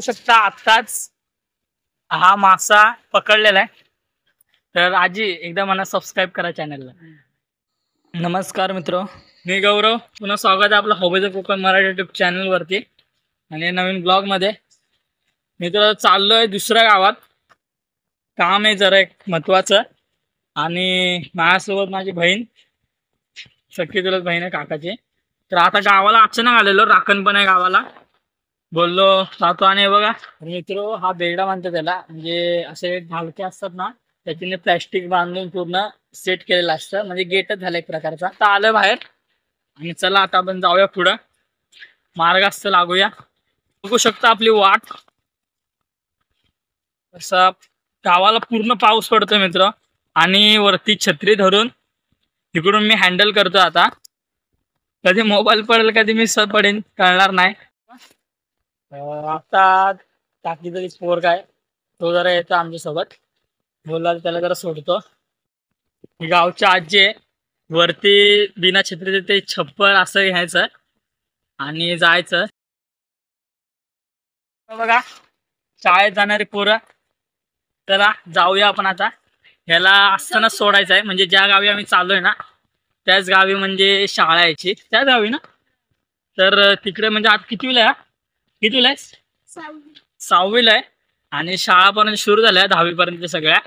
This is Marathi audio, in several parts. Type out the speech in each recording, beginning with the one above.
शकता आत्ताच हा मासा पकडलेला आहे। तर आजी एकदा मला सबस्क्राईब करा चॅनलला। नमस्कार मित्र, मी गौरव, पुन्हा स्वागत आहे आपलं हॉबीज कोकण मराठी यूट्यूब चॅनलवरती आणि नवीन ब्लॉगमध्ये। मित्र चाललोय दुसऱ्या गावात, काम आहे जरा एक महत्त्वाचं, आणि माझ्यासोबत माझी बहीण, सख्खी चुलत बहीण आहे काकाची। तर आता गावाला अचानक आलेलो, राखणपण आहे गावाला, बोललो जातो। आणि बघा मित्र, हा बेडा म्हणतात त्याला, म्हणजे असे ढालके असतात ना त्याच्याने प्लॅस्टिक बांधून पूर्ण सेट केलेलं असतं, म्हणजे गेटच झालं एक प्रकारचा। आता आलं बाहेर आणि चला आता आपण जाऊया पुढं, मार्गस्थ लागूया। बघू शकता आपली वाट, असा गावाला पूर्ण पाऊस पडतोय मित्र, आणि वरती छत्री धरून तिकडून मी हँडल करतो। आता कधी मोबाईल पडेल कधी मी पडेन कळणार नाही। आता टाकीचा पोरगा आहे, तो जरा येतो आमच्यासोबत, बोलला त्याला जरा सोडतो। गावच्या आजी आहे, वरती बिना छत्रीचे ते छप्पर असं घ्यायचं आणि जायचं। बघा शाळेत जाणारी पोरं, चला जाऊया आपण आता। ह्याला असताना सोडायचं आहे, म्हणजे ज्या गावी आम्ही चाललोय ना त्याच गावी म्हणजे शाळा यायची, त्याच गावी ना। तर तिकडे म्हणजे आज कितवीला आहे, कितवीला आहे? 6वीला आहे, आणि शाळा पण सुरू झाल्या 10वी पर्यंत सगळ्या,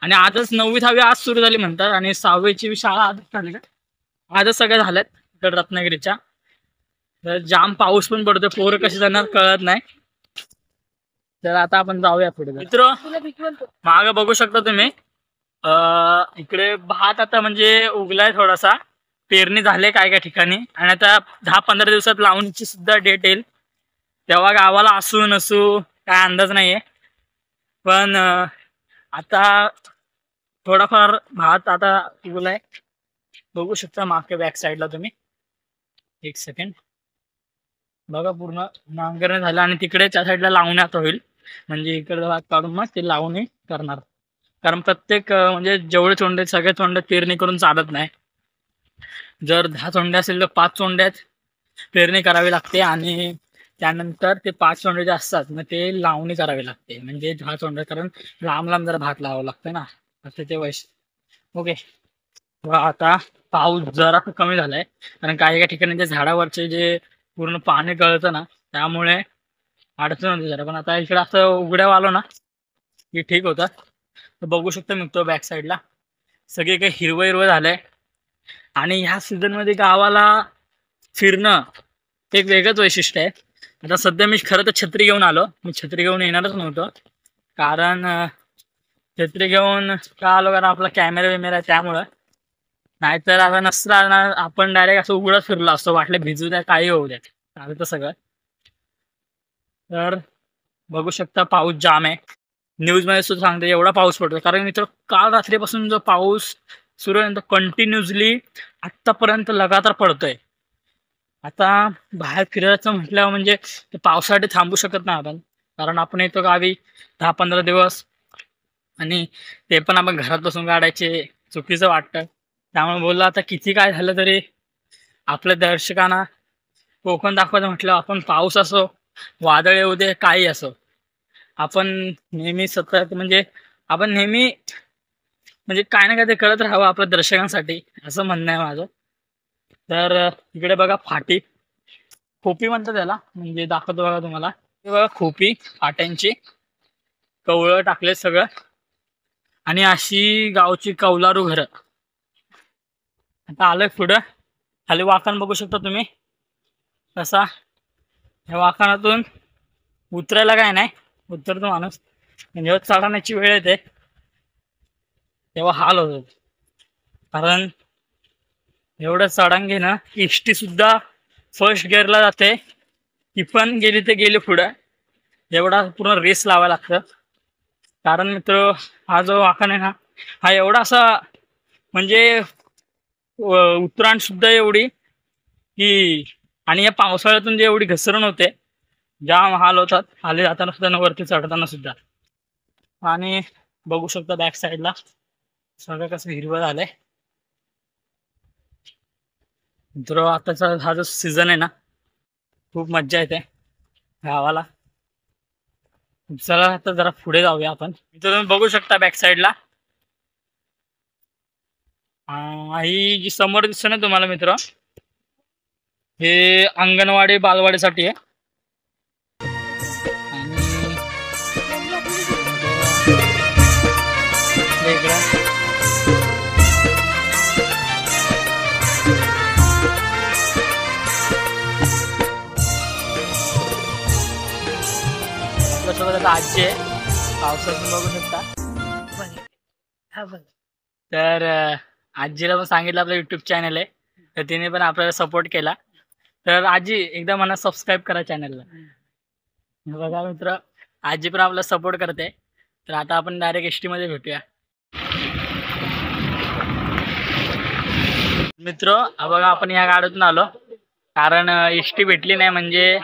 आणि आजच 9वी 10वी आज सुरू झाली म्हणतात, आणि 6वीची शाळा आजच झाली का, आजच सगळ्या झाल्यात इकडे रत्नागिरीच्या। तर जाम पाऊस पण पडतोय, पोरं कशी जाणार कळत नाही। तर आता आपण जाऊया पुढे। मित्र मागं बघू शकता तुम्ही, इकडे भात आता म्हणजे उगलाय, थोडासा पेरणी झाले काय काय ठिकाणी, आणि आता 10-15 दिवसात लावणीची सुद्धा डेट येईल, तेव्हा गावाला असू नसू काय अंदाज नाहीये। पण आता थोडाफार भात आता उगलाय, बघू शकता मागच्या बॅक साईडला तुम्ही। एक सेकंड बघा, पूर्ण नांगरणे झालं, आणि तिकडे त्या साईडला लावणी आता होईल, म्हणजे इकडे भात काढून मग ते लावणी करणार। कारण प्रत्येक म्हणजे जेवढे चोंडे सगळे चोंड्यात पेरणी करून चालत नाही। जर 10 चोंडे असेल तर 5 चोंड्यात पेरणी करावी लागते, आणि त्यानंतर ते 5 चोंडे जे असतात मग ते लावणी करावी लागते, म्हणजे 10 चोंडे, कारण लांब लांब जरा भात लावावं लागतं ना, असं ते ओके। आता पाऊस जरा कमी झालाय, कारण काही काही ठिकाणी जे झाडावरचे जे पूर्ण पाणी गळतं ना त्यामुळे अडचण होती जरा। पण आता इकडे असं उघड्यावर आलो ना की ठीक होतं। तर बघू शकतो मित्र बॅक साईडला सगळे काही हिरवं हिरवं झालंय, आणि ह्या सीझनमध्ये गावाला फिरणं एक वेगळंच वैशिष्ट्य आहे। आता सध्या मी खरं तर छत्री घेऊन आलो, मी छत्री घेऊन येणारच नव्हतो, कारण छत्री घेऊन का आलो, कारण आपला कॅमेरा वेमेरा आहे त्यामुळं, नाहीतर आता नसला ना आपण डायरेक्ट असं उघडत फिरलो असतो, वाटलं भिजू द्या काही होऊ द्या चालतं सगळं। तर बघू शकता पाऊस जाम आहे, न्यूजमध्ये सुद्धा सांगते एवढा पाऊस पडतो, कारण मित्र काल रात्रीपासून जो पाऊस सुरू आहे तो कंटिन्युअसली आत्तापर्यंत लगातार पडतोय। आता बाहेर फिरायचं म्हटल्यावर म्हणजे ते पावसासाठी थांबू शकत नाही आपण, कारण आपण येतो गावी 10-15 दिवस, आणि ते पण आपण घरात बसून काढायचे चुकीचं वाटतं। त्यामुळे बोललो आता किती काय झालं तरी आपल्या दर्शकांना कोकण दाखवायचं म्हटलं, आपण पाऊस असो वादळ येऊ दे काही असो, आपण नेहमी सतत, म्हणजे आपण नेहमी म्हणजे काय ना काय ते करत राहावं आपल्या दर्शकांसाठी, असं म्हणणं आहे माझं। तर इकडे बघा फाटी, खोपी म्हणतात त्याला, म्हणजे दाखवतो बघा तुम्हाला, हे बघा खोपी फाट्यांची, कवळं टाकले सगळं, आणि अशी गावची कौलारू घरं। आता आलोय पुढं, खाली वाकण बघू शकता तुम्ही कसा, ह्या वाकणातून उतरायला काय नाही, उतरतो माणूस, जेव्हा चढण्याची वेळ येते तेव्हा हाल होतो, कारण एवढं चढांग घेणं, एसटी सुद्धा फर्स्ट गिअरला जाते, ती पण गेली तर गेली पुढं, एवढा पूर्ण रेस लावायला लागतं। कारण मित्र हा जो वाकण आहे ना हा एवढा असा, म्हणजे उतराण सुद्धा एवढी की, आणि या पावसाळ्यातून जे एवढी घसरण होते, जाम हाल होतात खाली जाताना सुद्धा आणि वरती चढताना सुद्धा। आणि बघू शकता बॅक साईडला सगळं कसं हिरवं झालंय। मित्र आताचा हा जो सीझन आहे ना खूप मज्जा येते गावाला, चला आता जरा पुढे जाऊया आपण. इथं तुम्ही बघू शकता बॅक साईडला ही जी समोर दिसते ना तुम्हाला मित्र, हे अंगणवाडी बालवाडीसाठी आहे. वेगळा आपल्यासोबत आता आजी आहे, पावसातून बघू शकता. तर आजीला पण सांगितलं आपलं युट्यूब चॅनल आहे, तर तिने पण आपल्याला सपोर्ट केला. तर आजी एकदा मला सबस्क्राईब करा चॅनलला. बघा मित्र, आजी पण आपला सपोर्ट करते. तर आता आपण डायरेक्ट एस टी मध्ये भेटूया. मित्र बघा, आपण या गाडीतून आलो कारण एस टी भेटली नाही, म्हणजे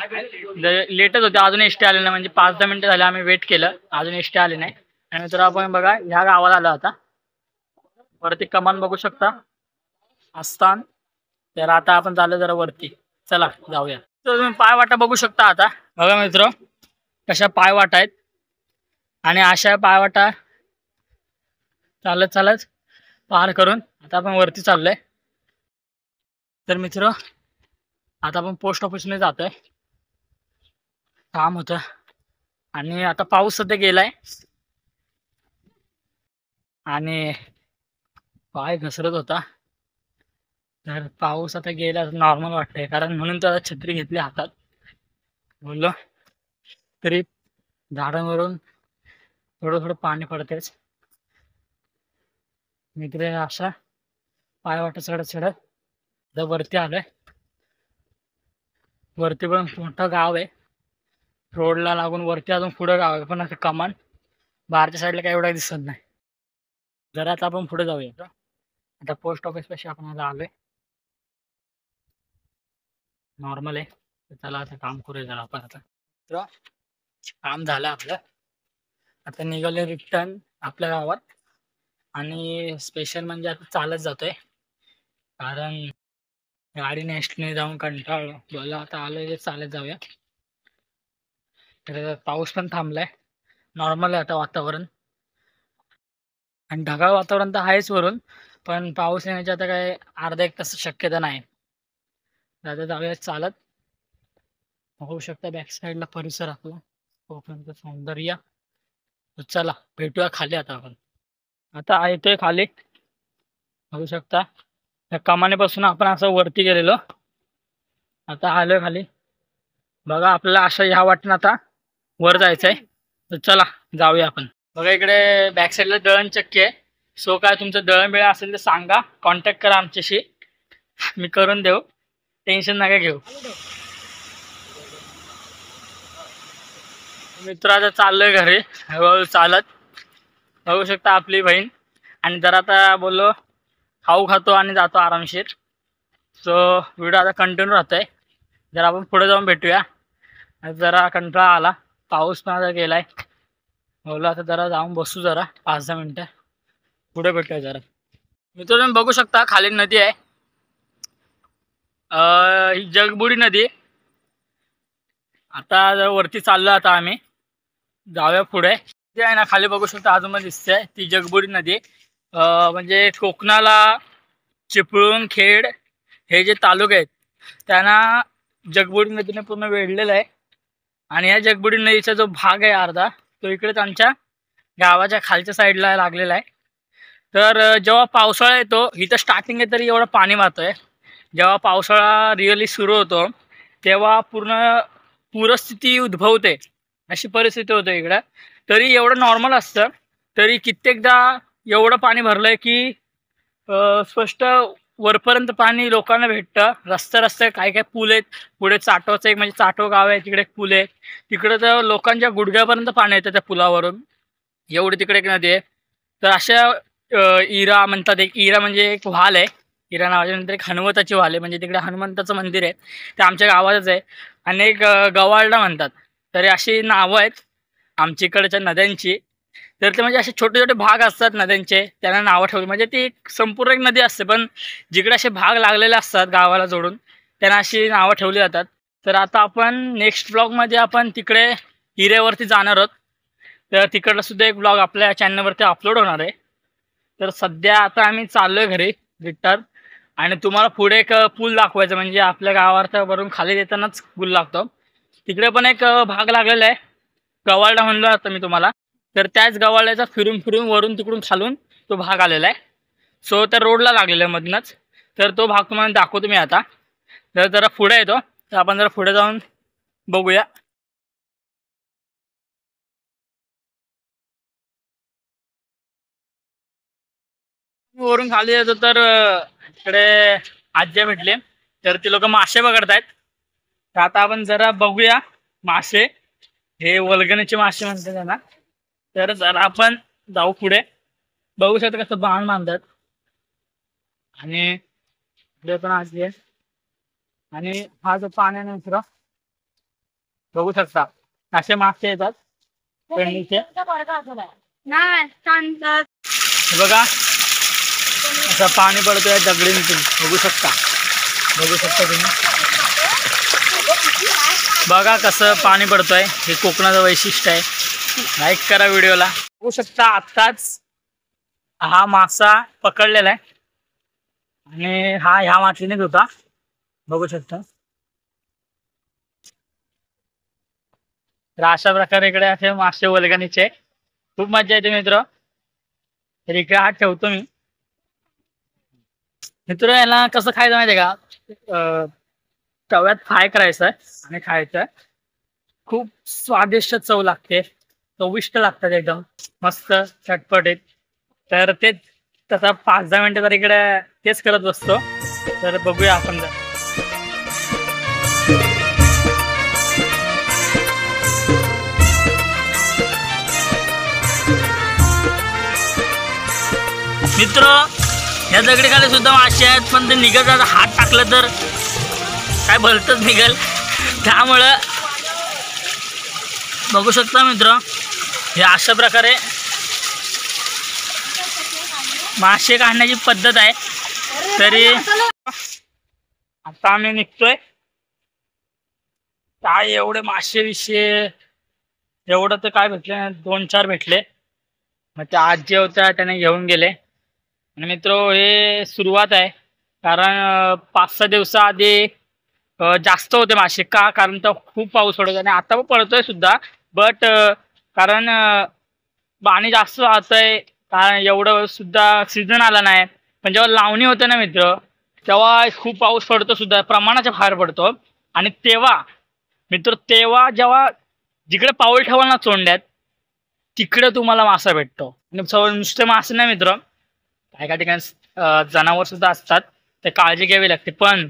लेटच होते, अजून एस टी आले नाही. म्हणजे 5-10 मिनिटं झाले आम्ही वेट केलं, अजून एस टी आली नाही. आणि मित्र आपण बघा ह्या गावाला आलो आता. वरती कमान बघू शकता, आस्थान. तर आता आपण चाललो जरा वरती, चला जाऊया. तर तुम्ही पाय वाटा बघू शकता. आता बघा मित्र कशा पाय वाटा आहेत, आणि अशा पाय वाटा चालत चालत पार करून आता आपण वरती चाललोय. तर मित्र आता आपण पोस्ट ऑफिसमध्ये जातोय, काम होतं. आणि आता पाऊस सध्या गेलाय आणि पाय घसरत होता. तर पाऊस आता गेला, नॉर्मल वाटतंय. कारण म्हणून तर आता छत्री घेतली हातात, बोललो तरी झाडांवरून थोडं थोडं पाणी पडतेच. मित्र अशा पाय वाटत चढत चढत वरती आलोय. वरती पण मोठं गाव आहे, रोडला लागून वरती अजून पुढं गाव आहे, पण असं कमान बाहेरच्या साईडला काही एवढं दिसत नाही. जरा आता आपण पुढे जाऊया. आता पोस्ट ऑफिस पाशी आपण आता आलोय, नॉर्मल आहे. चला आता काम करूया जरा आपण. आता तर काम झालं आपलं, आता निघाले रिटर्न आपल्या गावात. आणि स्पेशल म्हणजे आता चालत जातोय, कारण गाडी नेसटने जाऊन कंटाळलो. बोलला आता आलोय चालत जाऊया. तर पाऊस पण थांबलाय, नॉर्मल आहे आता वातावरण. आणि ढगाळ वातावरण तर आहेच वरून, पण पाऊस येण्याची आता काय अर्धा एक तास शक्यता नाही. आता जाऊया चालत. होऊ शकता बॅक साईडला परिसर आपला कोकणचं सौंदर्य. चला भेटूया खाली आता आपण. आता येतोय खाली, बघू शकता त्या कमानीपासून आपण असं वरती गेलेलो, आता आलोय खाली. बघा आपल्याला असं ह्या वाटेनं आता वर जायचंय. तर चला जाऊया आपण. बघा इकडे बॅक साईडला दळण चक्की आहे. सो काय तुमचं दळण बिळण असेल तर सांगा, कॉन्टॅक्ट करा आमच्याशी, मी करून देऊ, टेन्शन नका घेऊ. मित्र आता चाललोय घरी हळूहळू चालत. बघू शकता आपली बहीण. आणि जरा आता बोललो खाऊ खातो आणि जातो आरामशीर. सो व्हिडिओ आता कंटिन्यू राहतोय. जरा आपण पुढे जाऊन भेटूया. जरा कंटाळा आला, पाऊस पण आता गेलाय. बोललो आता जरा जाऊन बसू, जरा 5-10 मिनिटं पुढे भेटूया जरा. मित्र तुम्ही बघू शकता खाली नदी आहे, ही जगबुडी नदी. आता वरती चाललो, आता आम्ही जाऊया पुढे. ते आहे ना खाली बघू शकता आजूबाजूला दिसते ती जगबुडी नदी. म्हणजे कोकणाला चिपळूण खेड हे जे तालुके आहेत त्यांना जगबुडी नदीने पूर्ण वेढलेलं आहे. आणि या जगबुडी नदीचा जो भाग आहे अर्धा, तो इकडेच आमच्या गावाच्या खालच्या साईडला लागलेला आहे. तर जेव्हा पावसाळा येतो, इथं स्टार्टिंग आहे तरी एवढं पाणी वाहतंय. जेव्हा पावसाळा रिअली सुरू होतो तेव्हा पूर्ण पूरस्थिती उद्भवते, अशी परिस्थिती होते इकडं. तरी एवढं नॉर्मल असतं, तरी कित्येकदा एवढं पाणी भरलंय की स्पष्ट वरपर्यंत पाणी लोकांना भेटतं. रस्ते काय काय पूल आहेत. पुढे चाटोचं एक म्हणजे चाटो गाव आहे, तिकडे एक पूल आहे. तिकडे तर लोकांच्या गुडघ्यापर्यंत पाणी येतं त्या पुलावरून, एवढी तिकडे एक नदी आहे. तर अशा इरा म्हणतात, एक इरा म्हणजे एक वाल आहे, इरा नावाच्या. नंतर एक हनुमंताची वाल आहे, म्हणजे तिकडे हनुमंताचं मंदिर आहे, ते आमच्या गावातच आहे. आणि एक गवाल्डा म्हणतात. तर अशी नावं आहेत आमच्या इकडच्या नद्यांची. तर ते म्हणजे असे छोटे छोटे भाग असतात नद्यांचे, त्यांना नावं ठेवली. म्हणजे ती संपूर्ण एक नदी असते, पण जिकडे असे भाग लागलेले असतात गावाला जोडून, त्यांना अशी नावं ठेवली जातात. तर आता आपण नेक्स्ट ब्लॉगमध्ये आपण तिकडे हिऱ्यावरती जाणार आहोत. तर तिकडला सुद्धा एक ब्लॉग आपल्या चॅनलवरती अपलोड होणार आहे. तर सध्या आता आम्ही चाललोय घरी रिटर्न, आणि तुम्हाला पुढे एक पूल दाखवायचं, म्हणजे आपल्या गावाच्या वरून खाली येतानाच पूल लागतो. तिकडे पण एक भाग लागलेला आहे, गवाळा म्हणलं आता मी तुम्हाला. तर त्याच गवाळ्याचा फिरून फिरून वरून तिकडून खालून तो भाग आलेला आहे. सो त्या रोडला लागलेला आहे मधनंच. तर तो भाग तुम्हाला दाखवतो मी आता. तर जरा पुढे येतो, तर आपण जरा पुढे जाऊन बघूया. वरून खाली येतो तर इकडे आज्या भेटले, तर ते लोक मासे पकडतायत. तर आता आपण जरा बघूया मासे, हे वल्गणीचे मासे म्हणतात त्यांना. तर जरा आपण जाऊ पुढे, बघू शकतो कसं बाण बांधतात. आणि इकडे पण आजी आहे, आणि हा जो पाण्याने मित्र बघू शकता असे मासे येतात पेंडीचे. हे बघा असं पाणी पडतोय दगडीतून, बघू शकता तुम्ही. बघा कसं पाणी पडतोय, हे कोकणाचं वैशिष्ट्य आहे. लाईक करा व्हिडिओला. बघू शकता आत्ताच हा मासा पकडलेला आहे, आणि हा ह्या मातीनेच होता, बघू शकता. तर अशा प्रकारे इकडे असे मासे वल्गणीचे खूप मजा येते मित्र. तर इकडे हात ठेवतो मी. मित्र याला कसं खायचं माहितीये का, तव्यात फ्राय करायचं आणि खायचं. खूप स्वादिष्ट चव लागते, चविष्ट लागतात एकदम मस्त चटपटीत. तर तेच तसा 5-10 मिनिटं तर इकडे तेच करत बसतो. तर बघूया आपण जर. मित्र या दगडीखाली सुद्धा मासे आहेत, पण ते निघत हात टाकलं तर काय भलतच निघल. त्यामुळं बघू शकता मित्र, हे अशा प्रकारे मासे काढण्याची पद्धत आहे. तरी आता आम्ही निघतोय. काय एवढे मासे विषय एवढं तर काय भेटले, 2-4 भेटले. मग त्या आजी होत्या त्याने घेऊन गेले. आणि मित्र हे सुरुवात आहे, कारण 5-6 दिवसाआधी जास्त होते मासे. का, कारण तर खूप पाऊस पडतो आणि आता पण पडतोय सुद्धा. बट कारण पाणी जास्त वाहतंय, कारण एवढं सुद्धा सीझन आला नाही. पण जेव्हा लावणी होते ना मित्र, तेव्हा खूप पाऊस पडतो सुद्धा, प्रमाणाच्या बाहेर पडतो. आणि तेव्हा जेव्हा जिकडे पाऊल ठेवाल ना चोंड्यात, तिकडे तुम्हाला मासा भेटतो. आणि नुसते मासे नाही मित्र, काही ठिकाणी जनावर सुद्धा असतात, ते काळजी घ्यावी लागते. पण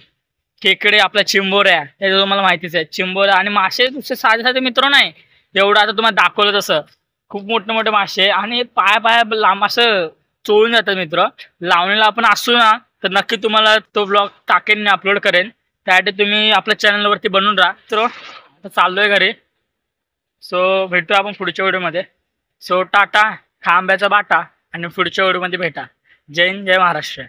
खेकडे, आपल्या चिंबोऱ्या, हे तुम्हाला माहितीच आहे. चिंबोऱ्या आणि मासे नुसते साधे साधे मित्र नाही, एवढं आता तुम्हाला दाखवलं तसं खूप मोठे मोठे मासे. आणि पाया लांब असं चोळून जातात मित्र. लावणीला आपण असू ना, तर नक्की तुम्हाला तो ब्लॉग टाकेन मी, अपलोड करेन. त्यासाठी तुम्ही आपल्या चॅनलवरती बनवून राहा. तर आता चाललोय घरी. सो भेटूया आपण पुढच्या व्हिडिओमध्ये. सो टाटा, खा आंब्याचा बाटा, आणि पुढच्या व्हिडिओमध्ये भेटा. जय हिंद, जय महाराष्ट्र.